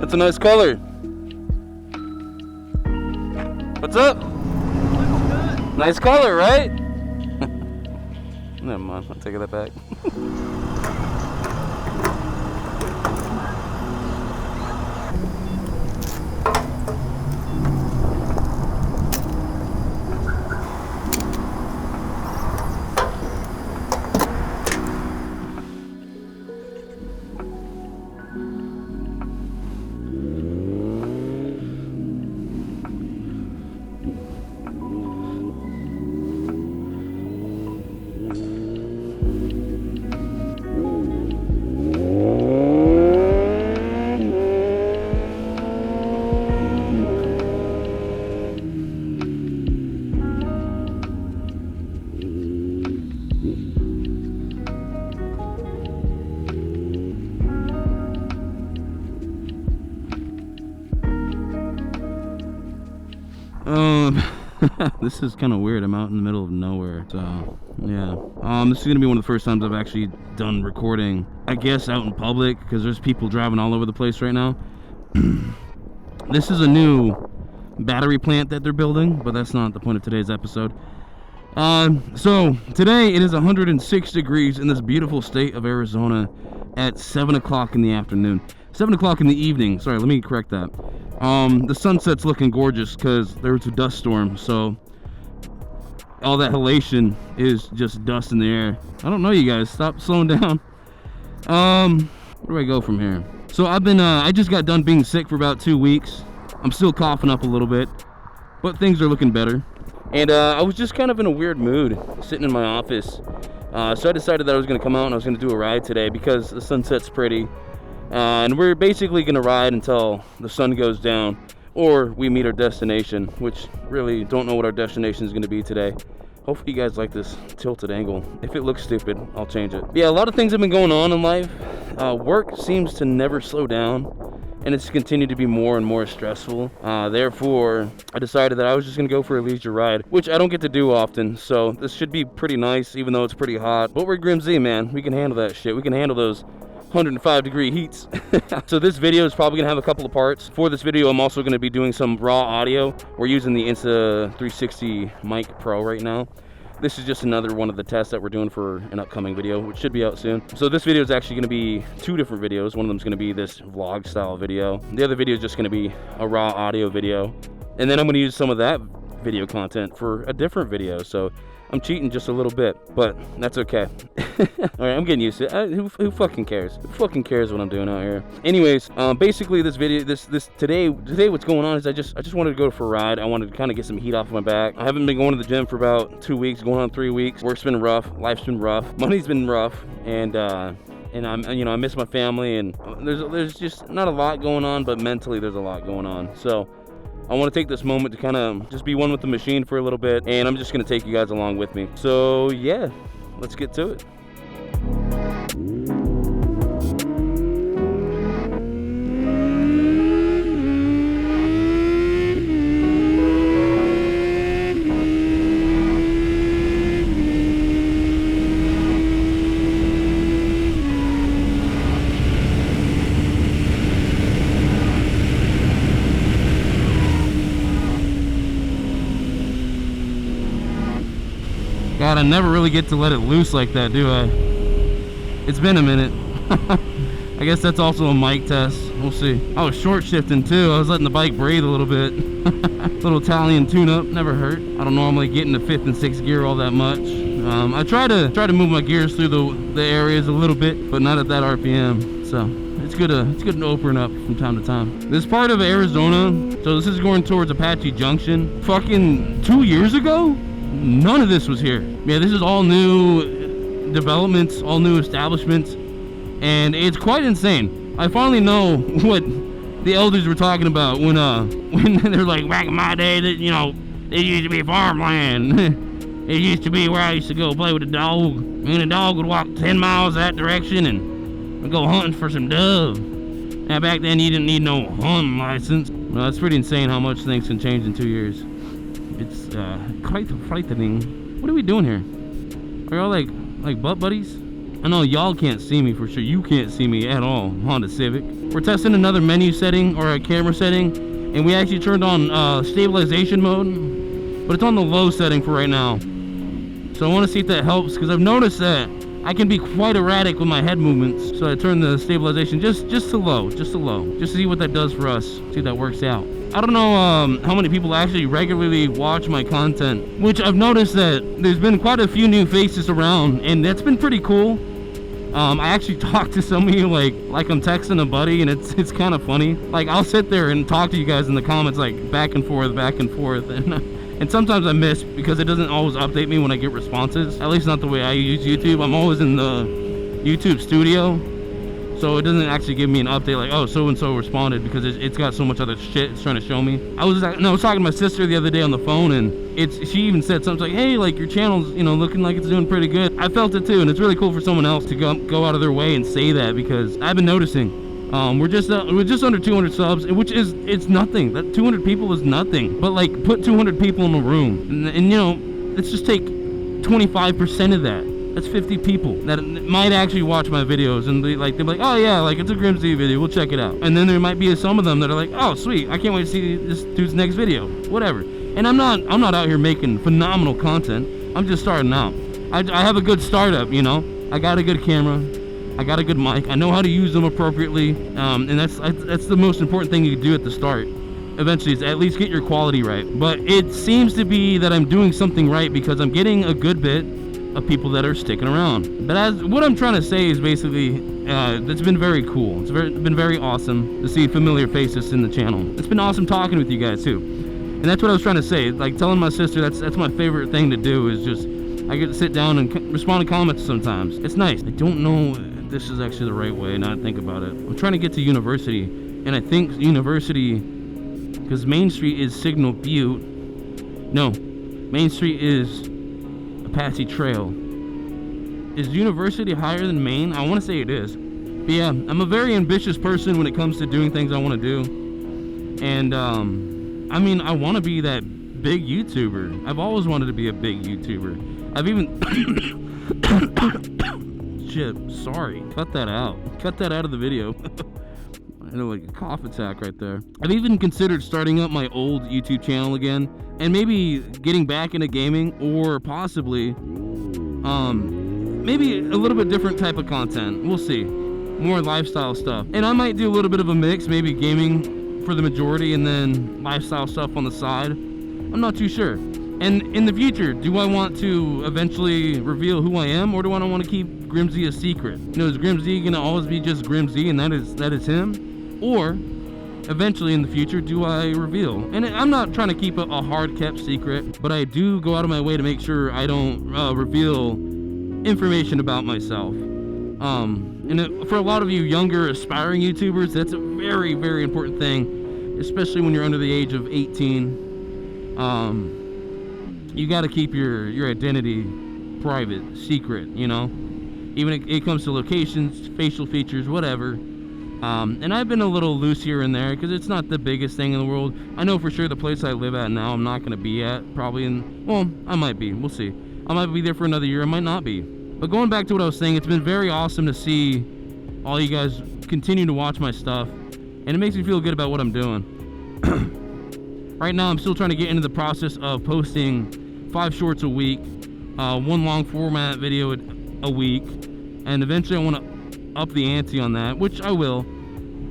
That's a nice color. What's up? Nice color, right? Never mind, I'll take that back. This is kind of weird. I'm out in the middle of nowhere, so yeah. This is gonna be one of the first times I've actually done recording, I guess, out in public, because there's people driving all over the place right now. This is a new battery plant that they're building, but that's not the point of today's episode. So today it is 106 degrees in this beautiful state of Arizona at 7 o'clock in the afternoon. 7 o'clock in the evening. Sorry, let me correct that. The sunset's looking gorgeous because there was a dust storm, so all that halation is just dust in the air. I don't know, you guys. Stop slowing down. Where do I go from here? So I've been, I just got done being sick for about 2 weeks. I'm still coughing up a little bit, but things are looking better. And I was just kind of in a weird mood, sitting in my office. So I decided that I was going to come out and I was going to do a ride today because the sunset's pretty. And we're basically going to ride until the sun goes down or we meet our destination, which really don't know what our destination is going to be today. Hopefully you guys like this tilted angle. If it looks stupid, I'll change it. Yeah, a lot of things have been going on in life. Work seems to never slow down, and it's continued to be more and more stressful. Therefore, I decided that I was just gonna go for a leisure ride, which I don't get to do often, so this should be pretty nice, even though it's pretty hot. But we're Grimsy, man. We can handle that shit. We can handle those 105-degree heats. So this video is probably gonna have a couple of parts. For this video, I'm also gonna be doing some raw audio. We're using the Insta360 Mic Pro right now. This is just another one of the tests that we're doing for an upcoming video, which should be out soon. So this video is actually going to be 2 different videos. One of them is going to be this vlog style video. The other video is just going to be a raw audio video. And then I'm going to use some of that video content for a different video. So I'm cheating just a little bit, but that's okay. All right, I'm getting used to it. Who fucking cares? Who fucking cares what I'm doing out here? Anyways, basically this video, today what's going on is I just wanted to go for a ride. I wanted to kind of get some heat off my back. I haven't been going to the gym for about 2 weeks, going on 3 weeks. Work's been rough, life's been rough, money's been rough, and I'm, I miss my family, and there's just not a lot going on, but mentally there's a lot going on. So I want to take this moment to kind of just be one with the machine for a little bit, and I'm just going to take you guys along with me. So yeah, let's get to it. God, I never really get to let it loose like that, do I? It's been a minute. I guess that's also a mic test. We'll see. I was short shifting too. I was letting the bike breathe a little bit. Little Italian tune-up, never hurt. I don't normally get into 5th and 6th gear all that much. I try to move my gears through the areas a little bit, but not at that RPM. So it's good to open up from time to time. This part of Arizona, so this is going towards Apache Junction. Fucking 2 years ago, none of this was here. Yeah, this is all new developments, all new establishments, and it's quite insane. I finally know what the elders were talking about when they're like, back in my day, that it used to be farmland. It used to be where I used to go play with a dog. Me and the dog would walk 10 miles that direction and go hunting for some dove. Now back then you didn't need no hunting license. Well, it's pretty insane how much things can change in 2 years. It's quite frightening. What are we doing here? Are y'all like butt buddies? I know y'all can't see me for sure. You can't see me at all. Honda Civic. We're testing another menu setting or a camera setting, and we actually turned on stabilization mode, but it's on the low setting for right now. So I want to see if that helps, because I've noticed that I can be quite erratic with my head movements. So I turned the stabilization just to low, just to see what that does for us. See if that works out. I don't know how many people actually regularly watch my content, which I've noticed that there's been quite a few new faces around, and that's been pretty cool. I actually talk to some of you like I'm texting a buddy, and it's kind of funny. Like, I'll sit there and talk to you guys in the comments, like back and forth, and sometimes I miss because it doesn't always update me when I get responses. At least not the way I use YouTube. I'm always in the YouTube studio, so it doesn't actually give me an update like, oh, so and so responded, because it's got so much other shit it's trying to show me. I was talking to my sister the other day on the phone, and she even said something like, hey, like, your channel's, you know, looking like it's doing pretty good. I felt it too, and it's really cool for someone else to go out of their way and say that, because I've been noticing. We're just under 200 subs, which is, it's nothing. That 200 people is nothing. But like, put 200 people in a room, and you know, let's just take 25% of that. That's 50 people that might actually watch my videos, and they're like, oh yeah, like, it's a Grimsy video, we'll check it out. And then there might be some of them that are like, oh sweet, I can't wait to see this dude's next video, whatever. And I'm not out here making phenomenal content. I'm just starting out. I have a good startup, you know. I got a good camera, I got a good mic, I know how to use them appropriately, and that's the most important thing you can do at the start. Eventually, is at least get your quality right. But it seems to be that I'm doing something right, because I'm getting a good bit of people that are sticking around. But what I'm trying to say is basically, it's been very cool. It's been very awesome to see familiar faces in the channel. It's been awesome talking with you guys too. And that's what I was trying to say. Like, telling my sister that's my favorite thing to do, is just, I get to sit down and respond to comments sometimes. It's nice. I don't know if this is actually the right way, now I think about it. I'm trying to get to University, and I think University, because Main Street is Signal Butte. No, Main Street is Apache Trail. Is University higher than Main? I want to say it is. But yeah, I'm a very ambitious person when it comes to doing things I want to do. And I mean, I want to be that big YouTuber. I've always wanted to be a big YouTuber. I've even shit, sorry. Cut that out. Cut that out of the video. I know, like a cough attack right there. I've even considered starting up my old YouTube channel again, and maybe getting back into gaming, or possibly maybe a little bit different type of content. We'll see. More lifestyle stuff. And I might do a little bit of a mix, maybe gaming for the majority and then lifestyle stuff on the side. I'm not too sure. And in the future, do I want to eventually reveal who I am, or do I want to keep Grimsy a secret? You know, is Grimsy gonna always be just Grimsy, and that is him? Or eventually in the future, do I reveal? And I'm not trying to keep a hard kept secret, but I do go out of my way to make sure I don't reveal information about myself. And for a lot of you younger aspiring YouTubers, that's a very, very important thing, especially when you're under the age of 18. You got to keep your identity private, secret, you know, even if it comes to locations, facial features, whatever. And I've been a little loose here and there, because it's not the biggest thing in the world. I know for sure the place I live at now, I'm not going to be at, probably well, I might be, we'll see. I might be there for another year, I might not be. But going back to what I was saying, it's been very awesome to see all you guys continue to watch my stuff, and it makes me feel good about what I'm doing. Right now, I'm still trying to get into the process of posting 5 shorts a week, 1 long format video a week, and eventually I want to up the ante on that, which I will.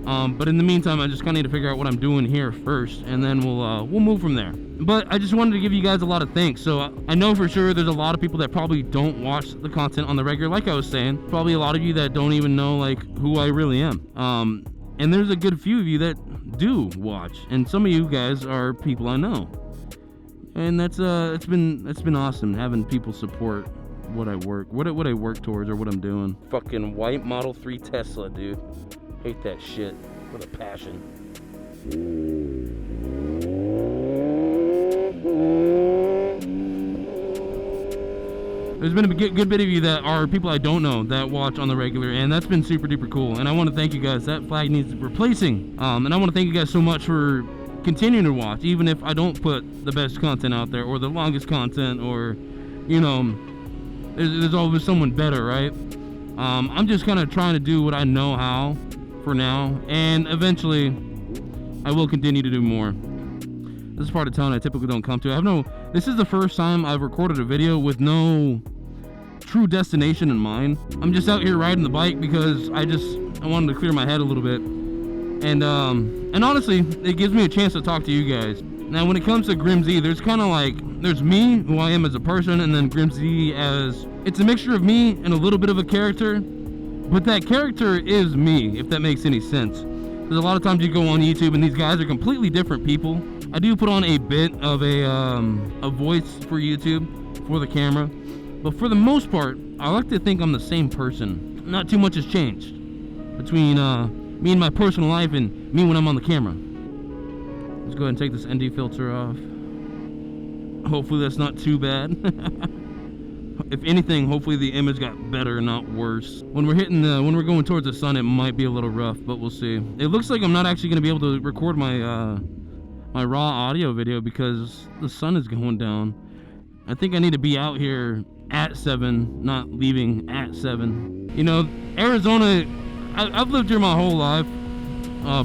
But in the meantime, I just kind of need to figure out what I'm doing here first, and then we'll move from there. But I just wanted to give you guys a lot of thanks. So I know for sure there's a lot of people that probably don't watch the content on the regular, like I was saying. Probably a lot of you that don't even know like who I really am. And there's a good few of you that do watch, and some of you guys are people I know. And that's it's been awesome having people support what I work towards, or what I'm doing. Fucking white Model 3 Tesla, dude. Hate that shit with a passion. There's been a good bit of you that are people I don't know that watch on the regular, and that's been super duper cool. And I want to thank you guys. That flag needs replacing. And I want to thank you guys so much for continuing to watch, even if I don't put the best content out there, or the longest content, or, you know, there's always someone better, right? I'm just kind of trying to do what I know how for now, and eventually I will continue to do more. This is part of town I typically don't come to. This is the first time I've recorded a video with no true destination in mind. I'm just out here riding the bike because I wanted to clear my head a little bit. And honestly, it gives me a chance to talk to you guys. Now, when it comes to Grimsy, there's kind of like, there's me, who I am as a person, and then Grimsy as, it's a mixture of me and a little bit of a character, but that character is me, if that makes any sense. Because a lot of times you go on YouTube and these guys are completely different people. I do put on a bit of a voice for YouTube, for the camera, but for the most part, I like to think I'm the same person. Not too much has changed between me and my personal life and me when I'm on the camera. Let's go ahead and take this ND filter off. Hopefully that's not too bad. If anything, hopefully the image got better, not worse. When we're going towards the sun, it might be a little rough, but we'll see. It looks like I'm not actually going to be able to record my my raw audio video because the sun is going down. I think I need to be out here at 7, not leaving at 7. You know, Arizona, I've lived here my whole life,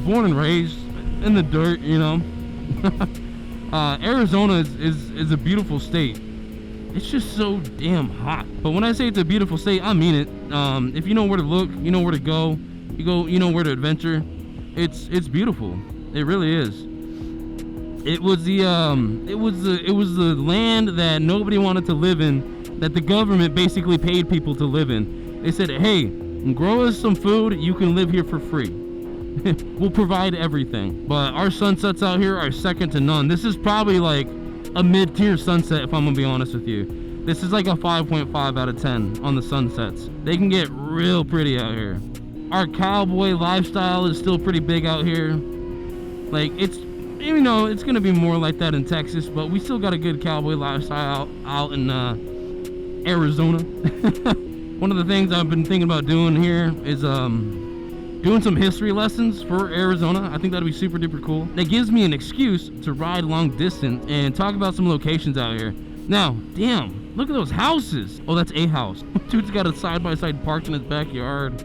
born and raised in the dirt, you know. Arizona is a beautiful state. It's just so damn hot. But when I say it's a beautiful state, I mean it. If you know where to look, you know where to go, you know where to adventure. It's beautiful. It really is. It was the land that nobody wanted to live in, that the government basically paid people to live in. They said, hey, grow us some food, you can live here for free. We'll provide everything. But our sunsets out here are second to none. This is probably like a mid-tier sunset, if I'm gonna be honest with you. This is like a 5.5 out of 10 on the sunsets. They can get real pretty out here. Our cowboy lifestyle is still pretty big out here. Like, it's, you know, it's gonna be more like that in Texas, but we still got a good cowboy lifestyle out in Arizona. One of the things I've been thinking about doing here is doing some history lessons for Arizona. I think that'd be super duper cool. That gives me an excuse to ride long distance and talk about some locations out here. Now, damn, look at those houses. Oh, that's a house. Dude's got a side-by-side parked in his backyard.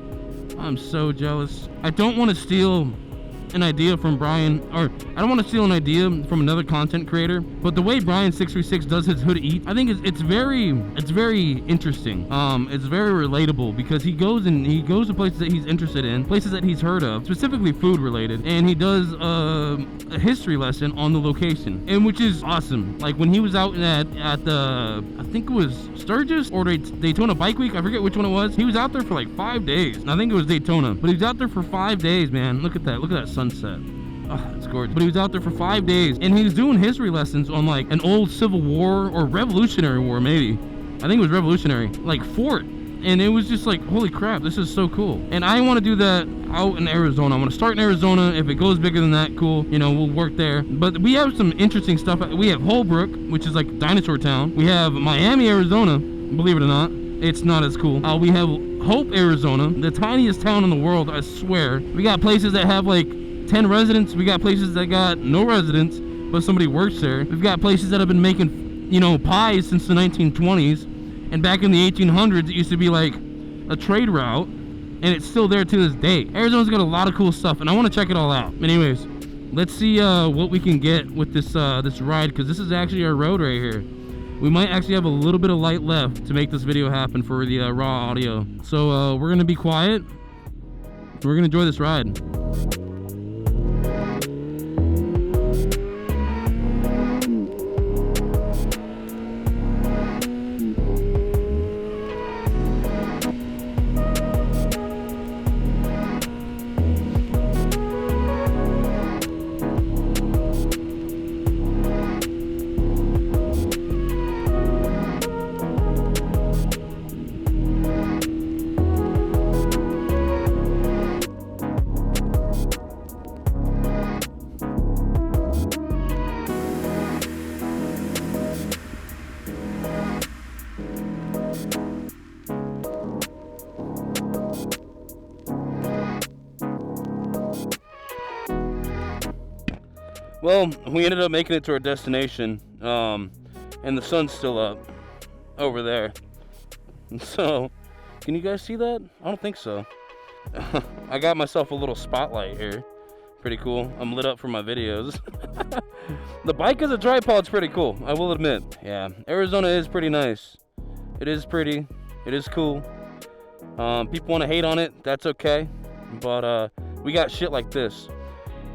I'm so jealous. I don't want to steal an idea from Brian, or I don't want to steal an idea from another content creator, but the way Brian636 does his hood eat, I think it's very interesting. It's very relatable because he goes to places that he's interested in, places that he's heard of, specifically food related, and he does a history lesson on the location, and which is awesome. Like when he was out at the, I think it was Sturgis or Daytona Bike Week, I forget which one it was. He was out there for like 5 days, and I think it was Daytona, but he was out there for 5 days, man. Look at that sunset. Oh, it's gorgeous. But he was out there for 5 days, and he was doing history lessons on like an old Civil War or Revolutionary War, maybe. I think it was Revolutionary, like fort. And it was just like, holy crap, this is so cool. And I want to do that out in Arizona. I want to start in Arizona. If it goes bigger than that, cool. You know, we'll work there. But we have some interesting stuff. We have Holbrook, which is like Dinosaur Town. We have Miami, Arizona. Believe it or not, it's not as cool. We have Hope, Arizona, the tiniest town in the world, I swear. We got places that have like 10 residents. We got places that got no residents, but somebody works there. We've got places that have been making, you know, pies since the 1920s. And back in the 1800s, it used to be like a trade route, and it's still there to this day. Arizona's got a lot of cool stuff, and I want to check it all out. Anyways, let's see what we can get with this this ride, because this is actually our road right here. We might actually have a little bit of light left to make this video happen for the raw audio. So we're gonna be quiet. We're gonna enjoy this ride. Well, we ended up making it to our destination, and the sun's still up over there. So Can you guys see that? I don't think so. I got myself a little spotlight here. Pretty cool. I'm lit up for my videos. The bike as a tripod's pretty cool, I will admit. Yeah, Arizona is pretty nice. It is pretty. It is cool. People want to hate on it. That's okay. But we got shit like this.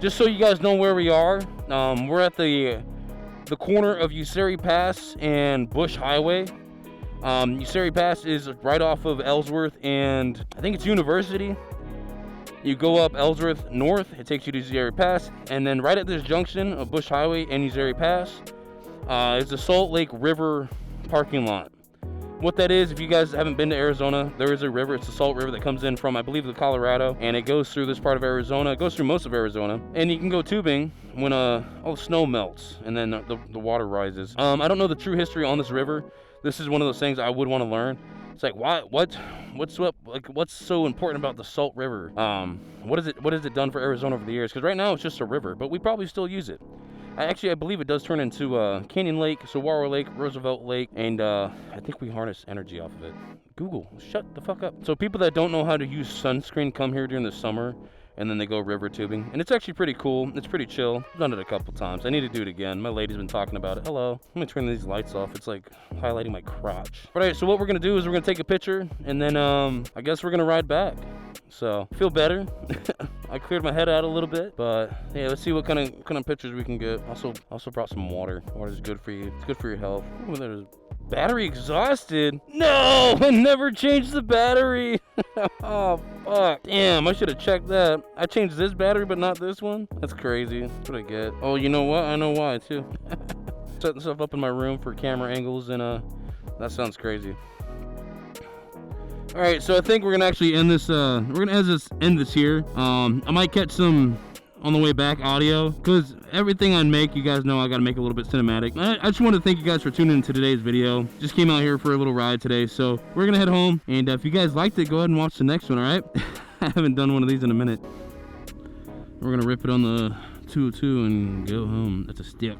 Just so you guys know where we are, we're at the corner of Useri Pass and Bush Highway. Useri Pass is right off of Ellsworth and I think it's University. You go up Ellsworth North, it takes you to Useri Pass, and then right at this junction of Bush Highway and Useri Pass is the Salt Lake River parking lot. What that is, if you guys haven't been to Arizona, there is a river. It's the Salt River that comes in from, I believe, the Colorado, and it goes through this part of Arizona. It goes through most of Arizona, and you can go tubing when all the snow melts and then the water rises. I don't know the true history on this river. This is one of those things I would want to learn. It's like, what's so important about the Salt River? What has it done for Arizona over the years? Because right now it's just a river, but we probably still use it. I believe it does turn into Canyon Lake, Saguaro Lake, Roosevelt Lake, and I think we harness energy off of it. Google, shut the fuck up. So people that don't know how to use sunscreen come here during the summer, and then they go river tubing. And it's actually pretty cool. It's pretty chill. I've done it a couple times. I need to do it again. My lady's been talking about it. Hello. I'm gonna turn these lights off. It's like highlighting my crotch. All right, so what we're gonna do is we're gonna take a picture, and then I guess we're gonna ride back. So, I feel better. I cleared my head out a little bit, but yeah, let's see what kind of pictures we can get. Also brought some water. Water's good for you. It's good for your health. Oh, there's battery exhausted. No, I never changed the battery. Oh, fuck. Damn, I should have checked that. I changed this battery, but not this one. That's crazy. That's what I get. Oh, you know what? I know why, too. Setting stuff up in my room for camera angles, and that sounds crazy. All right, so I think we're gonna actually end this. We're gonna end this here. I might catch some on the way back audio, because everything I make, you guys know I gotta make a little bit cinematic. I just want to thank you guys for tuning in to today's video. Just came out here for a little ride today, so we're gonna head home. And if you guys liked it, go ahead and watch the next one. All right. I haven't done one of these in a minute. We're gonna rip it on the 202 and go home. That's a stick.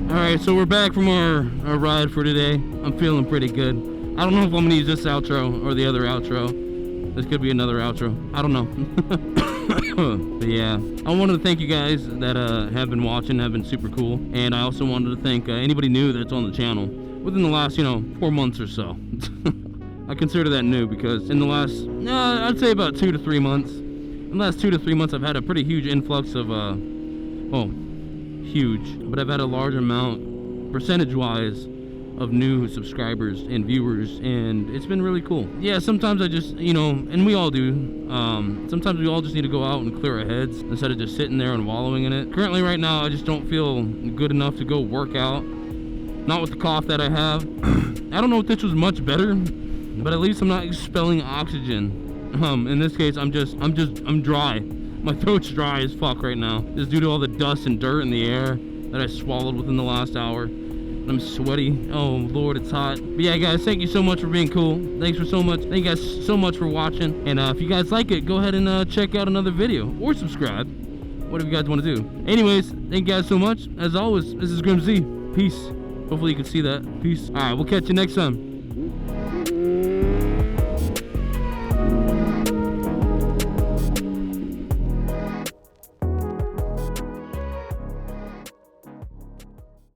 Alright, so we're back from our ride for today. I'm feeling pretty good. I don't know if I'm gonna use this outro or the other outro. This could be another outro. I don't know. But yeah, I wanted to thank you guys that have been watching, have been super cool. And I also wanted to thank anybody new that's on the channel within the last, 4 months or so. I consider that new because in the last, I'd say about 2 to 3 months. In the last 2 to 3 months, I've had a pretty huge influx of, huge, but I've had a large amount, percentage-wise, of new subscribers and viewers, and it's been really cool. Yeah, sometimes I just, and we all do, sometimes we all just need to go out and clear our heads instead of just sitting there and wallowing in it. Currently, right now, I just don't feel good enough to go work out. Not with the cough that I have. I don't know if this was much better, but at least I'm not expelling oxygen. In this case, I'm dry. My throat's dry as fuck right now. Just due to all the dust and dirt in the air that I swallowed within the last hour. I'm sweaty. Oh Lord, it's hot. But yeah, guys, thank you so much for being cool. Thank you guys so much for watching. And if you guys like it, go ahead and check out another video or subscribe. Whatever you guys want to do. Anyways, thank you guys so much. As always, this is Grim Z. Peace. Hopefully you can see that. Peace. All right, we'll catch you next time.